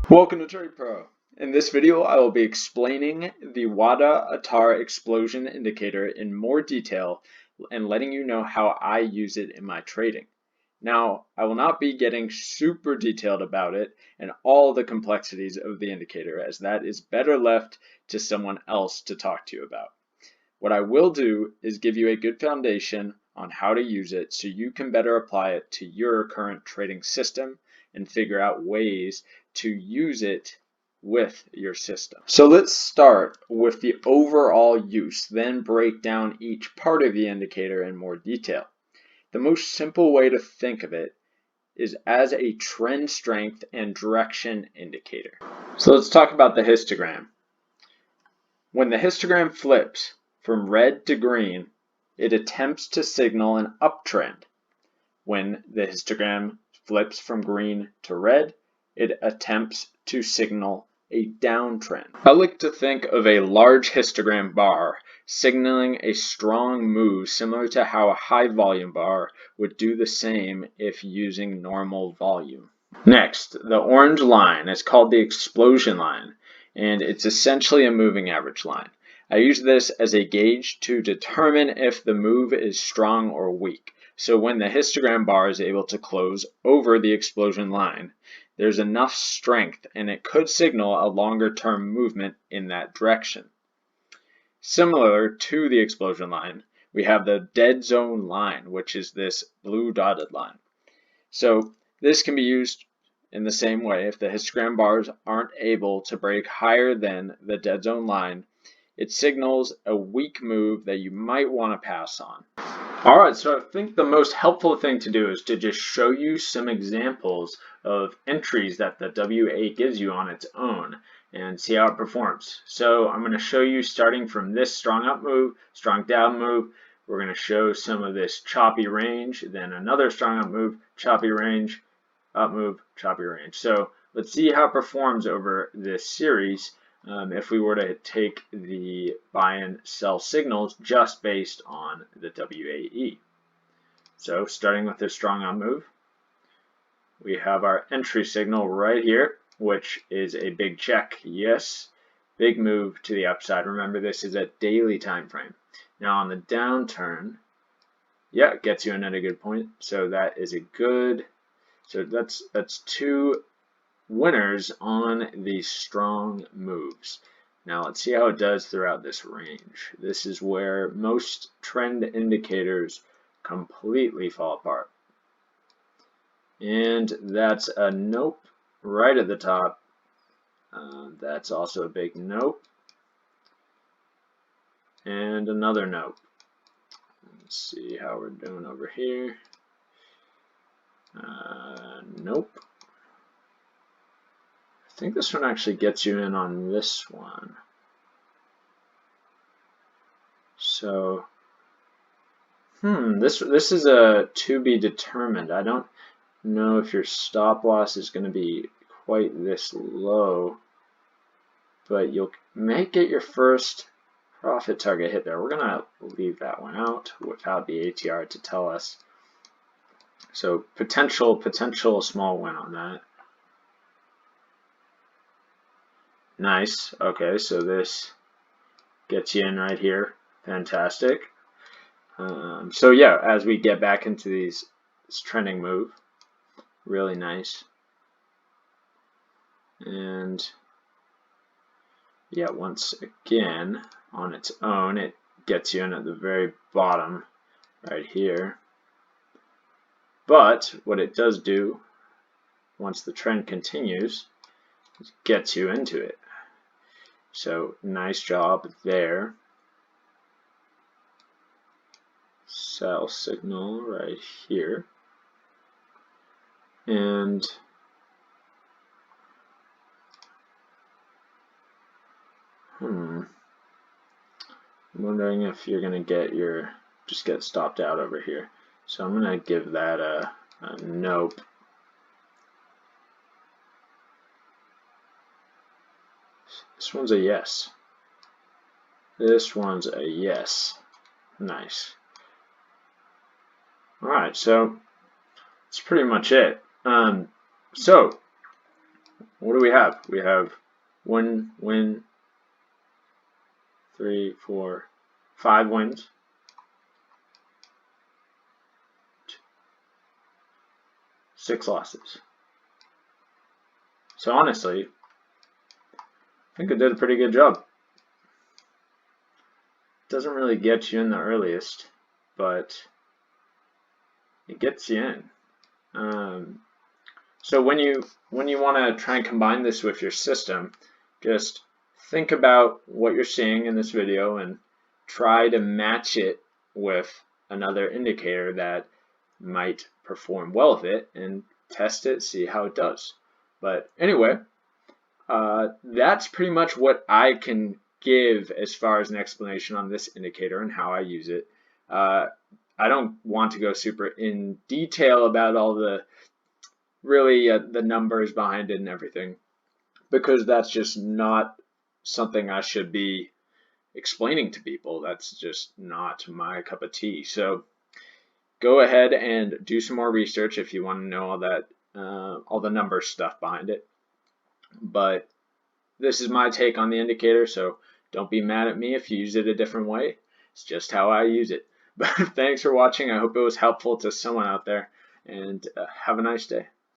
Welcome to Trade Pro. In this video, I will be explaining the Waddah Attar explosion indicator in more detail and letting you know how I use it in my trading. Now, I will not be getting super detailed about it and all the complexities of the indicator, as that is better left to someone else to talk to you about. What I will do is give you a good foundation on how to use it so you can better apply it to your current trading system and figure out ways to use it with your system. So let's start with the overall use, then break down each part of the indicator in more detail. The most simple way to think of it is as a trend strength and direction indicator. So let's talk about the histogram. When the histogram flips from red to green, it attempts to signal an uptrend. When the histogram flips from green to red, it attempts to signal a downtrend. I like to think of a large histogram bar signaling a strong move, similar to how a high volume bar would do the same if using normal volume. Next, the orange line is called the explosion line, and it's essentially a moving average line. I use this as a gauge to determine if the move is strong or weak. So when the histogram bar is able to close over the explosion line, there's enough strength and it could signal a longer term movement in that direction. Similar to the explosion line, we have the dead zone line, which is this blue dotted line. So this can be used in the same way. If the histogram bars aren't able to break higher than the dead zone line, it signals a weak move that you might want to pass on. Alright, so I think the most helpful thing to do is to just show you some examples of entries that the WAE gives you on its own and see how it performs. So I'm going to show you starting from this strong up move, strong down move. We're going to show some of this choppy range, then another strong up move, choppy range, up move, choppy range. So let's see how it performs over this series. If we were to take the buy and sell signals just based on the WAE. So starting with the strong up move, we have our entry signal right here, which is a big check. Yes, big move to the upside. Remember, this is a daily time frame. Now on the downturn, yeah, it gets you in at a good point. So that is a good, so that's two winners on these strong moves. Now let's see how it does throughout this range. This is where most trend indicators completely fall apart. And that's a nope right at the top. That's also a big nope. And another nope. Let's see how we're doing over here. Nope. I think this one actually gets you in on this one. So, this is a to be determined. I don't know if your stop loss is going to be quite this low, but you may get your first profit target hit there. We're going to leave that one out without the ATR to tell us. So potential small win on that. Nice. Okay, so this gets you in right here. Fantastic. So yeah, as we get back into this trending move, really nice. And yeah, once again, on its own, it gets you in at the very bottom right here. But what it does do, once the trend continues, is gets you into it. So nice job there. Sell signal right here. And I'm wondering if you're going to just get stopped out over here. So I'm going to give that a nope. This one's a yes. This one's a yes. Nice. Alright, so that's pretty much it. So What do we have? We have one win, 3, 4, 5 wins, 6 losses. So honestly, I think it did a pretty good job. Doesn't really get you in the earliest, but it gets you in. So when you want to try and combine this with your system, just think about what you're seeing in this video and try to match it with another indicator that might perform well with it and test it, see how it does. But anyway, that's pretty much what I can give as far as an explanation on this indicator and how I use it. I don't want to go super in detail about all the the numbers behind it and everything, because that's just not something I should be explaining to people. That's just not my cup of tea. So go ahead and do some more research if you want to know all that, all the number stuff behind it. But this is my take on the indicator, so don't be mad at me if you use it a different way. It's just how I use it. But thanks for watching. I hope it was helpful to someone out there, and have a nice day.